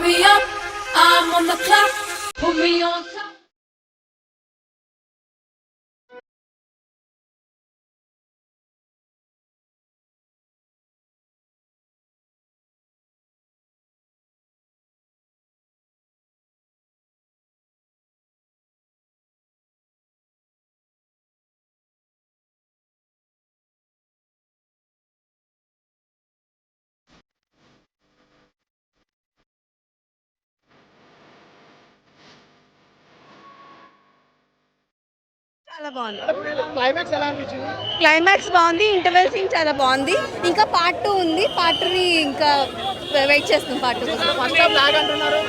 hurry up, I'm on the clock. Put me on top. చాలా బాగుంది. Climax ఎలా అనిపించింది? క్లైమాక్స్ బాగుంది. ఇంటర్వెల్ సీన్ చాలా బాగుంది. ఇంకా పార్ట్ 2 ఉంది. పార్ట్ 3 ఇంకా వెయిట్ చేస్తున్నాం పార్ట్ 2 కోసం. ఫస్ట్ హాఫ్ లాగ్ అంటున్నారు.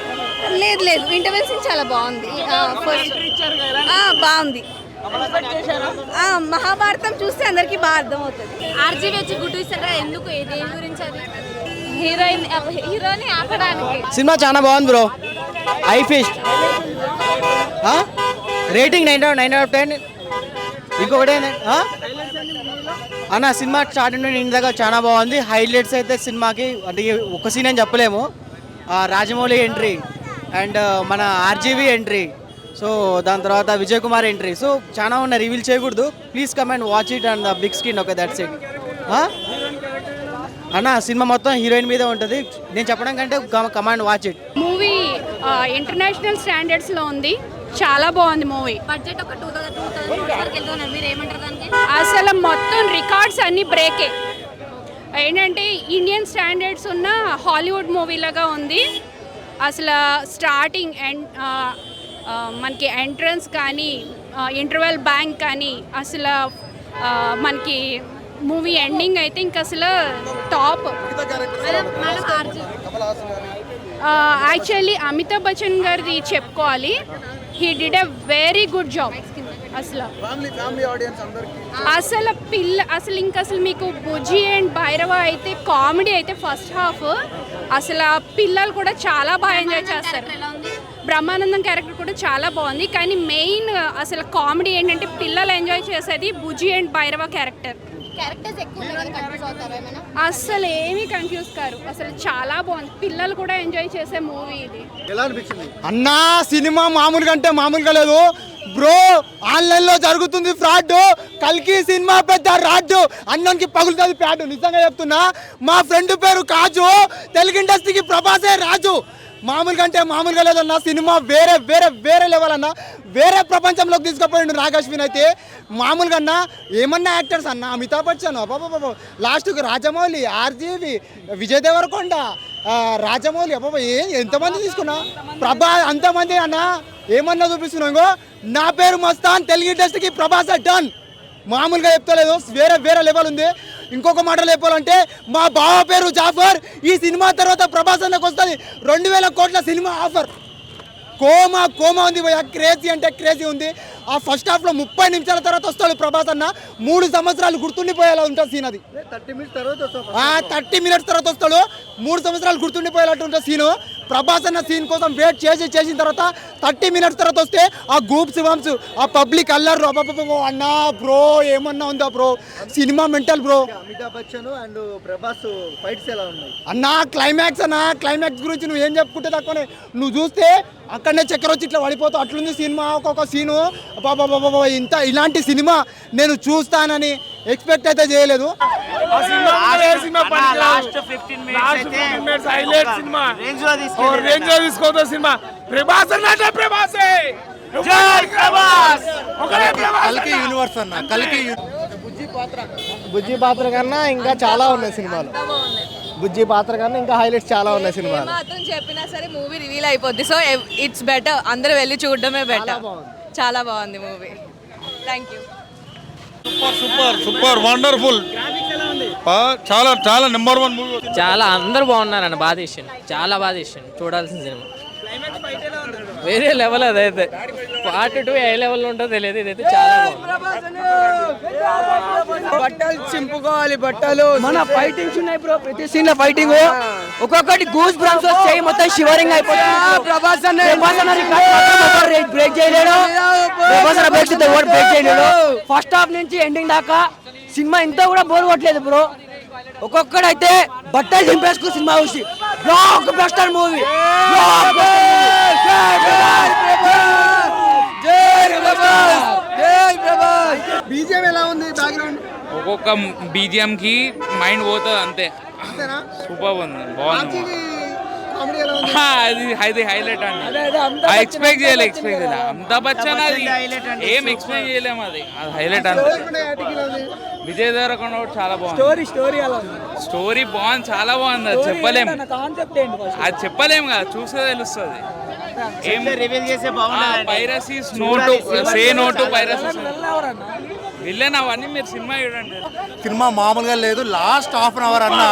లేదు లేదు, ఇంటర్వెల్ సీన్ చాలా బాగుంది. ఫస్ట్ బాగుంది. మహాభారతం చూస్తే అందరికి బాగా అర్థమవుతుంది. ఆర్జీవి వచ్చి గుడ్డు ఇస్తారా? ఎందుకు? దేని గురించి అది? హీరోని ఆపడానికి. సినిమా చాలా బాగుంది బ్రో. I fist rating 9/10. ఇంకొకటి అన్న సినిమా స్టార్టింగ్ నుండి ఇంటి దగ్గర చాలా బాగుంది. హైలైట్స్ అయితే సినిమాకి అంటే ఒక సీన్ అని చెప్పలేము. రాజమౌళి ఎంట్రీ అండ్ మన ఆర్జీవి ఎంట్రీ, సో దాని తర్వాత విజయ్ కుమార్ ఎంట్రీ, సో చాలా ఉన్నాయి, రివీల్ చేయకూడదు. Please come and watch it and the big screen. Okay, that's it. అన్న సినిమా మొత్తం హీరోయిన్ మీద ఉంటుంది. నేను చెప్పడం కంటే come and watch it. Movie international standards లో ఉంది. చాలా బాగుంది మూవీ. బడ్జెట్ ఒక 2000 వరకు వెళ్తున్నారు. మీరు ఏమంటారు దానికి? అసలు మొత్తం రికార్డ్స్ అన్ని బ్రేకే. ఏంటంటే ఇండియన్ స్టాండర్డ్స్ ఉన్న హాలీవుడ్ మూవీ లాగా ఉంది. అసలు స్టార్టింగ్ అండ్ మనకి ఎంట్రన్స్ కానీ ఇంటర్వెల్ బ్యాంక్ కానీ అసలు మనకి మూవీ ఎండింగ్ అయితే ఇంకా అసలు టాప్. యాక్చువల్లీ అమితాబ్ బచ్చన్ గారిది చెప్పుకోవాలి. He did a very good job. అసలు ఇంకా మీకు బుజ్జి అండ్ భైరవ అయితే కామెడీ అయితే ఫస్ట్ హాఫ్ అసలు పిల్లలు కూడా చాలా బాగా ఎంజాయ్ చేస్తారు. బ్రహ్మానందం క్యారెక్టర్ కూడా చాలా బాగుంది. కానీ మెయిన్ అసలు కామెడీ ఏంటంటే పిల్లలు ఎంజాయ్ చేసేది బుజ్జి అండ్ భైరవ క్యారెక్టర్. అసలు ఏమీ కన్ఫ్యూజ్ కారు. అసలు చాలా బాగుంది. పిల్లలు కూడా ఎంజాయ్ చేసే మూవీ ఇది. ఎలా అనిపించింది అన్నా? సినిమా మామూలుగా అంటే మామూలుగా లేదు బ్రో. ఆన్లైన్ లో జరుగుతుంది ఫ్రాడ్. కల్కి సినిమా పెద్ద రాడ్. అన్నంకి పగులుతుంది ప్యాడ్. నిజంగా చెప్తున్నా. మా ఫ్రెండ్ పేరు కాజు. తెలుగు ఇండస్ట్రీకి ప్రభాసే రాజు. మామూలుగా అంటే మామూలుగా లేదన్న. సినిమా వేరే వేరే వేరే లెవెల్ అన్న. వేరే ప్రపంచంలోకి తీసుకుపోయిండు నాగశ్విన్ అయితే. మామూలుగా అన్న ఏమన్నా యాక్టర్స్ అన్న. అమితాబ్ బచ్చన్, అబ్బాబా, లాస్ట్కి రాజమౌళి, ఆర్జీవి, విజయ్ దేవరకొండ, రాజమౌళి, అబ్బాబా ఎంతమంది తీసుకున్నా. ప్రభా అంతమంది అన్న. ఏమన్నా చూపిస్తున్నావు. నా పేరు మస్తాన్. తెలుగు ఇండస్ట్రీకి ప్రభాస్ డన్. మామూలుగా చెప్తలేదు. వేరే వేరే లెవెల్ ఉంది. ఇంకొక మాటలు చెప్పాలంటే మా బావ పేరు జాఫర్. ఈ సినిమా తర్వాత ప్రభాస్ అన్నకు వస్తుంది 2000 కోట్ల సినిమా ఆఫర్. కోమా ఉంది భయ. క్రేజీ అంటే క్రేజీ ఉంది. ఆ ఫస్ట్ హాఫ్లో 30 నిమిషాల తర్వాత వస్తాడు ప్రభాస్ అన్న. 3 సంవత్సరాలు గుర్తుండిపోయేలా ఉంటుంది సీన్ అది. 30 మినిట్స్ తర్వాత వస్తాడు. 3 సంవత్సరాలు గుర్తుండిపోయేలాంటి ఉంటుంది సీను. ప్రభాస్ అన్న సీన్ కోసం వెయిట్ చేసిన తర్వాత 30 మినిట్స్ తర్వాత వస్తే ఆ గూప్స్ వంప్స్, ఆ పబ్లిక్ అల్లర్లు అన్నా బ్రో ఏమన్నా ఉందా bro. Cinema mental bro. Amitabh Bachchan and Prabhas fights ఎలా ఉన్నాయి అన్నా? క్లైమాక్స్ అన్న. క్లైమాక్స్ గురించి నువ్వు ఏం చెప్పుకుంటే తక్కువనే. నువ్వు చూస్తే అక్కడనే చక్కెర వచ్చి ఇట్లా పడిపోతావు. అట్లుంది సినిమా. ఒక్కొక్క సీను బాబా ఇలాంటి సినిమా నేను చూస్తానని ఎక్స్పెక్ట్ అయితే చేయలేదు. బుజ్జి పాత్ర కన్నా ఇంకా చాలా ఉన్నాయి సినిమాలు. బుజ్జి పాత్ర కన్నా ఇంకా హైలైట్స్ చాలా ఉన్నాయి సినిమాలు. మాత్రం చెప్పినా సరే మూవీ రివీల్ అయిపోద్ది. So it's better. అందరూ వెళ్ళి చూడడమే బెటర్. చాలా బాగుంది movie. Thank you. Super wonderful. చాలా చాలా నెంబర్ 1 మూవీ. చాలా అందరు బాగున్నారన్న. బాగా తీసిండు. చాలా బాగా తీసిండు. చూడాల్సిన సినిమా. వేరే లెవెల్ అదైతే. పార్ట్ 2 ఏ లెవెల్ ఉంటుందో తెలియదు. ఇదైతే చాలా బట్టలు చింపుకోవాలి. బట్టలు మన ఫైటింగ్స్ ఉన్నాయి బ్రో. ప్రతి సీన్ లో ఫైటింగ్. ఒక్కొక్కటి గూస్ బంప్స్ వచ్చాయి. మొత్తం షివరింగ్ అయిపోతుంది. ప్రభాస్ బ్రేక్ చేయలేడు. ఫస్ట్ హాఫ్ నుంచి ఎండింగ్ దాకా సినిమా ఇంత కూడా బోర్ కొట్టలేదు బ్రో. ఒక్కొక్కడైతే బట్టలు దింపేసుకుని సినిమా చూసి బ్లాక్ బస్టర్ మూవీ. బీజేపీ ఎలా ఉంది బ్యాక్గ్రౌండ్? ఒక్కొక్క బీజిఎం కి మైండ్ పోతుంది అంతే. సూపర్ ఉంది, బాగుంది. అది హైలైట్ అండి. ఎక్స్పెక్ట్ చేయలే అమితాబ్ బచ్చన్ అది ఏం ఎక్స్ప్లెయిన్ చేయలేము. అది హైలైట్ అంతే. విజయ్ దేవరకొండ కూడా చాలా బాగుంది. స్టోరీ బాగుంది, చాలా బాగుంది. అది చెప్పలేము, అది చెప్పలేము కదా, చూస్తే తెలుస్తుంది. పైరసీస్ నోటు సే నోటు పైరసీస్ విల్లన్ అవన్నీ మీరు సినిమా చూడండి. సినిమా మామూలుగా లేదు. లాస్ట్ హాఫ్ అన్ అవర్ అన్న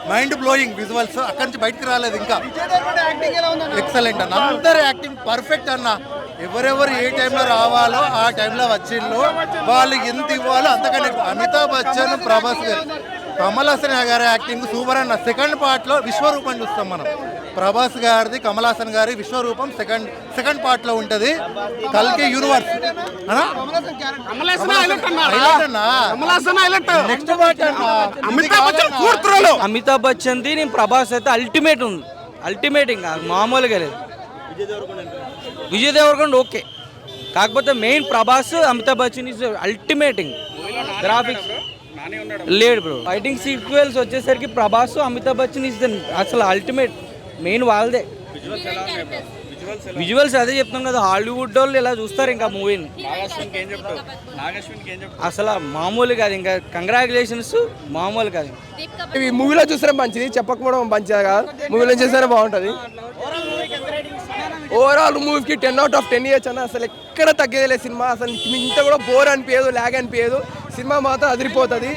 మైండ్ బ్లోయింగ్ విజువల్స్. అక్కడి నుంచి బయటికి రాలేదు ఇంకా. ఎక్సలెంట్ అన్న, అందరు యాక్టింగ్ పర్ఫెక్ట్ అన్న. ఎవరెవరు ఏ టైంలో రావాలో ఆ టైంలో వచ్చిండ్రు. వాళ్ళు ఎంత ఇవ్వాలో అంతకంటే అమితాబ్ బచ్చన్, ప్రభాస్ గారు, కమల్ హాసన్ గారి యాక్టింగ్ సూపర్ అన్న. సెకండ్ పార్ట్లో విశ్వరూపం చూస్తాం మనం. ప్రభాస్ గారిది, కమల్ హాసన్ గారి విశ్వరూపం సెకండ్ పార్ట్ లో ఉంటది. కల్కి universe next part Amitabh Bachchan ది నేను ప్రభాస్ అయితే అల్టిమేట్ ఉంది. అల్టిమేట్ ఇంకా మామూలుగా లేదు. విజయ్ దేవరకొండ ఓకే, కాకపోతే main Prabhas, Amitabh Bachchan is ultimating. Graphics లేడు బ్రో. ఫైటింగ్ సీక్వెల్స్ వచ్చేసరికి ప్రభాస్, అమితాబ్ బచ్చన్ ఇస్ అసలు అల్టిమేట్. మెయిన్ వాళ్ళదే. విజువల్స్ అదే చెప్తాం కదా, హాలీవుడ్ వాళ్ళు ఇలా చూస్తారు ఇంకా మూవీని. అసలు మామూలు కాదు, ఇంకా కంగ్రాచులేషన్స్ మామూలు కాదు. ఇవి మూవీలో చూస్తే మంచిది, చెప్పకపోవడం మంచిది కాదు. మూవీలో చూస్తేనే బాగుంటుంది. ఓవరాల్ మూవీకి 10/10 ఇయర్స్ అన్న. అసలు ఎక్కడ తగ్గేదిలే సినిమా. అసలు ఇంత కూడా బోర్ అనిపించదు, లాగ్ అనిపించదు. సినిమా మాత్రం అదిరిపోతుంది.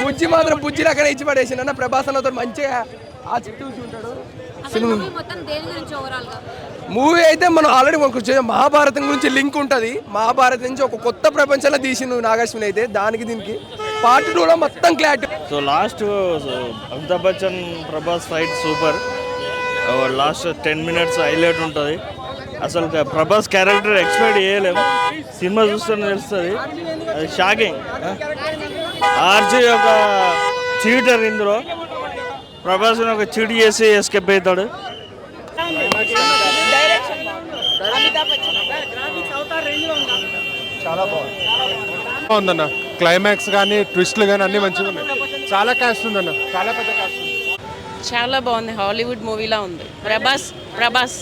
బుజ్జి మాత్రం బుజ్జిలు అక్కడ ఇచ్చి పడేసింది అన్న. ప్రభాస్ అన్నతో మంచిగా ఆ చుట్టూ ఉంటాడు. మూవీ అయితే మనం ఆల్రెడీ కొంచెం మహాభారతం గురించి లింక్ ఉంటుంది. మహాభారతం నుంచి ఒక కొత్త ప్రపంచంలో తీసిండు నాగాశ్విన్ అయితే. దానికి దీనికి పార్ట్ 2లో మొత్తం clarity. So last Amitabh Bachchan Prabhas fight super. Last 10 minutes highlight ఉంటుంది. అసలు ప్రభాస్ క్యారెక్టర్ ఎక్స్పెక్ట్ చేయలేము. సినిమా చూస్తూనే తెలుస్తుంది. అది షాకింగ్. ఆర్జీ ఒక చీటర్ ఇందులో. ప్రభాస్ ఒక చీట్ చేసి ఎస్కేప్ అవుతాడు. చాలా బాగుందన్న. క్లైమాక్స్ కానీ ట్విస్ట్లు కానీ అన్ని మంచిగా ఉన్నాయి. చాలా క్యాస్ట్ ఉందన్న, చాలా పెద్ద క్యాస్ట్ ఉంది. చాలా బాగుంది, హాలీవుడ్ మూవీలా ఉంది. ప్రభాస్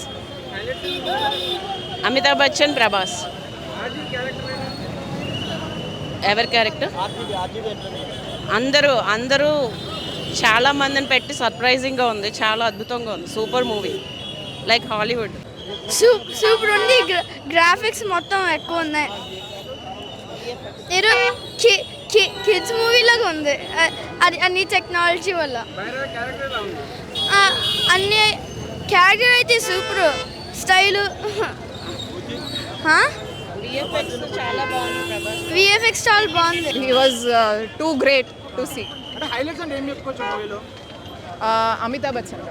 అమితాబ్ బచ్చన్, ప్రభాస్. ఎవరి క్యారెక్టర్? అందరూ చాలా మందిని పెట్టి సర్ప్రైజింగ్గా ఉంది. చాలా అద్భుతంగా ఉంది. Super movie, like Hollywood. Super ఉంది. గ్రాఫిక్స్ మొత్తం ఎక్కువ ఉన్నాయి. కిడ్స్ మూవీ లాగా ఉంది. అది అన్ని టెక్నాలజీ వల్ల. అన్ని క్యారెక్టర్ అయితే సూపర్. స్టైలు విఎఫ్ఎక్స్ చాలా బాగుంది. He was too great to see. Highlights అంటే ఏం చెప్పుకోవచ్చు మూవీలో? అమితాబ్ బచ్చన్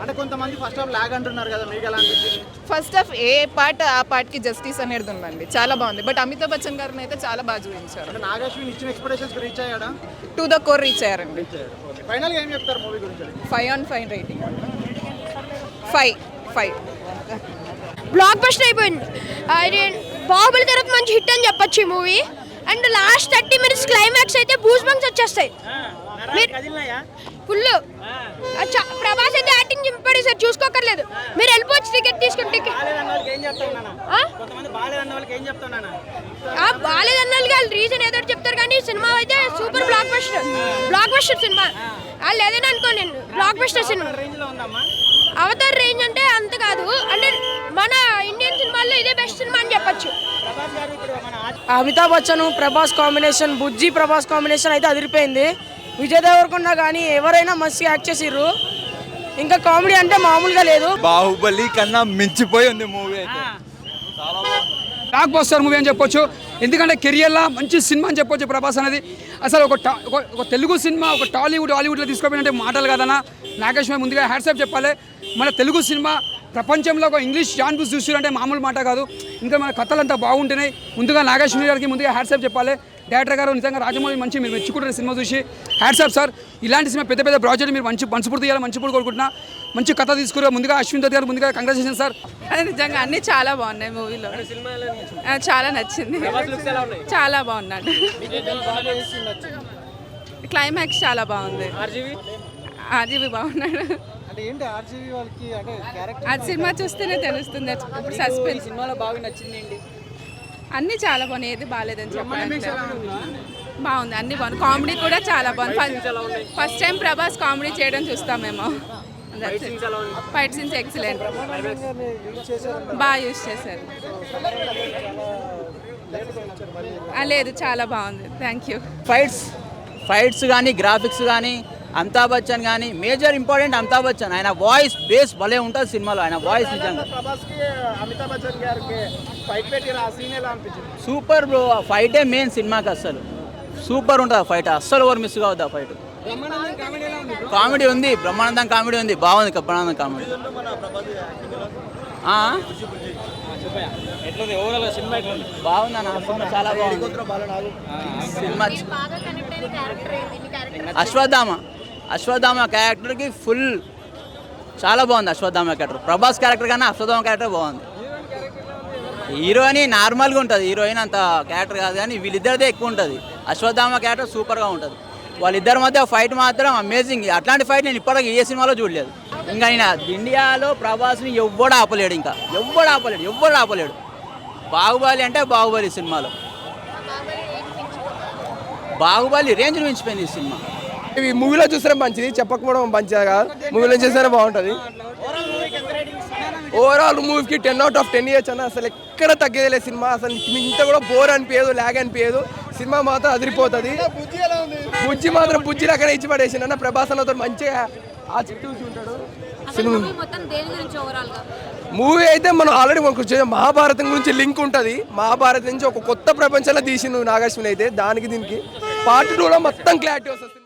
అంటే కొంతమంది ఫస్ట్ హాఫ్ లాగ్ అంటున్నారు కదా, మీకు ఎలా అనిపించింది? ఫస్ట్ హాఫ్ ఏ పార్ట్ ఆ పార్ట్కి జస్టిస్ అనేది ఉందండి. చాలా బాగుంది. బట్ అమితాబ్ బచ్చన్ గారిని అయితే చాలా బాగా చూపించారు. అంటే నాగాశ్విన్ ఇచ్చిన ఎక్స్పెక్టేషన్స్ రీచ్ అయ్యాడా? టు ద కోర్ రీచ్ అయ్యారండి. ఫైనల్గా ఏం చెప్తారు మూవీ గురించి? 5/5 రేటింగ్. 5 బ్లాక్ బస్టర్ అయిపోయింది. బాహుబలి తర్వాత మంచి హిట్ అని చెప్పొచ్చు ఈ movie. And last 30 minutes climax అయితే బూస్ బంక్స్ వచ్చేస్తాయి. ఫుల్ ప్రభాస్ అయితే యాక్టింగ్ చింపడి సార్, చూసుకోకర్లేదు. మీరు వెళ్ళిపోవచ్చు టికెట్ తీసుకుని. బాలేదన్న వాళ్ళు రీజన్ ఏదో చెప్తారు, కానీ సినిమా అయితే సూపర్ బ్లాక్ బస్టర్ సినిమా. వాళ్ళు ఏదైనా అనుకో, నేను block buster cinema. Avatar range అంటే అంత కాదు, అంటే మన ఇండియన్ సినిమాల్లో ఇదే బెస్ట్ సినిమా అని చెప్పొచ్చు. అమితాబ్ బచ్చన్ ప్రభాస్ కాంబినేషన్, బుజ్జి ప్రభాస్ కాంబినేషన్ అయితే అదిరిపోయింది. విజయ్ దేవరకొండ కానీ ఎవరైనా మస్తు యాక్ట్ చేసిర్రు. ఇంకా కామెడీ అంటే మామూలుగా లేదు. బాహుబలి కన్నా మించిపోయి ఉంది మూవీ అయితే. బ్లాక్ బస్టర్ మూవీ అని చెప్పొచ్చు. ఎందుకంటే కెరియర్లో మంచి సినిమా అని చెప్పొచ్చు ప్రభాస్ అనేది. అసలు ఒక తెలుగు సినిమా ఒక హాలీవుడ్లో తీసుకోపోయినంటే మాటలు కదన్నా. నాగేశ్వరి ముందుగా హ్యాట్సాప్ చెప్పాలి. మన తెలుగు సినిమా ప్రపంచంలో ఒక ఇంగ్లీష్ జాన్బుస్ చూసారంటే మామూలు మాట కాదు. ఇంకా మన కథలు అంతా బాగుంటున్నాయి. ముందుగా నాగేశ్వరి గారికి ముందుగా హ్యాట్సాప్ చెప్పాలి. డైరెక్టర్ గారు నిజంగా రాజమౌళి మంచి మీరు మెచ్చుకుంటున్న సినిమా చూసి హ్యాట్స్ ఆఫ్ సార్. ఇలాంటి సినిమా పెద్ద పెద్ద ప్రాజెక్ట్ మీరు మంచి మనస్ఫూర్తి చేయాలి, మంచి కోరుకుంటున్నా. మంచి కథ తీసుకురా. ముందుగా అశ్విన్ దత్ గారు ముందుగా కంగ్రాచులేషన్ సార్. నిజంగా అన్నీ చాలా బాగున్నాయి మూవీలో, చాలా నచ్చింది, చాలా బాగున్నాడు. క్లైమాక్స్ చాలా బాగుంది. ఆర్జీవి బాగున్నాడు. అది సినిమా చూస్తేనే తెలుస్తుంది. ఇప్పుడు సస్పెన్స్ సినిమాలో బాగా నచ్చింది. అన్నీ చాలా బాగున్నాయి, ఏది బాగాలేదని చెప్పాలి. బాగుంది, అన్నీ బాగుంది. కామెడీ కూడా చాలా బాగుంది. ఫస్ట్ టైం ప్రభాస్ కామెడీ చేయడం చూస్తామేమో. ఫైట్ సీన్స్ ఎక్సలెంట్, బాగా యూజ్ చేశారు. లేదు, చాలా బాగుంది. Thank you. ఫైట్స్ కానీ గ్రాఫిక్స్ కానీ అమితాబ్ బచ్చన్ కానీ మేజర్ ఇంపార్టెంట్ అమితాబ్ బచ్చన్. ఆయన వాయిస్ బేస్ భలే ఉంటుంది సినిమాలో. ఆయన వాయిస్ నిజంగా సూపర్ బ్రో. ఆ ఫైటే మెయిన్ సినిమాకి, అస్సలు సూపర్ ఉంటుంది ఆ ఫైట్. అస్సలు ఎవరు మిస్ కావద్దు ఆ ఫైట్. కామెడీ ఉంది, బ్రహ్మానందం కామెడీ ఉంది, బాగుంది. బ్రహ్మానందం కామెడీ బాగుంది అన్న. సినిమా చాలా బాగుంది. సినిమా అశ్వత్థామ క్యారెక్టర్కి ఫుల్ చాలా బాగుంది. అశ్వత్థామ క్యారెక్టర్ ప్రభాస్ క్యారెక్టర్ కన్నా అశ్వత్థామ క్యారెక్టర్ బాగుంది. హీరోయిన్ నార్మల్గా ఉంటుంది, హీరోయిన్ అంత క్యారెక్టర్ కాదు, కానీ వీళ్ళిద్దరిదే ఎక్కువ ఉంటుంది. అశ్వత్థామ క్యారెక్టర్ సూపర్గా ఉంటుంది. వాళ్ళిద్దరి మధ్య ఫైట్ మాత్రం అమేజింగ్. అట్లాంటి ఫైట్ నేను ఇప్పటికీ ఏ సినిమాలో చూడలేదు. ఇంకా నేను ఇండియాలో ప్రభాస్ని ఎవ్వడు ఆపలేడు, ఇంకా ఎవ్వడు ఆపలేడు. బాహుబలి అంటే బాహుబలి సినిమాలో బాహుబలి రేంజ్ మించిపోయింది ఈ సినిమా. ఇవి మూవీలో చూస్తే మంచిది, చెప్పకపోవడం మంచిది కాదు. మూవీలో చూస్తేనే బాగుంటుంది. ఓవరాల్ మూవీకి 10/10 ఇయర్స్ అన్న. అసలు ఎక్కడ తగ్గేదిలే సినిమా. అసలు ఇంత కూడా బోర్ అనిపించదు, లాగ్ అనిపించదు. సినిమా మాత్రం అదిరిపోతుంది. బుజ్జి లాగానే ఇచ్చి పడేసింది అన్న. ప్రభాస్ అన్నతో మంచిగా ఆ చుట్టూ ఉంటాడు. మూవీ అయితే మనం ఆల్రెడీ మనకు మహాభారతం గురించి లింక్ ఉంటుంది. మహాభారతం నుంచి ఒక కొత్త ప్రపంచంలో తీసిండు నాగార్జున అయితే. దానికి దీనికి పార్ట్ 2లో మొత్తం క్లారిటీ వస్తుంది.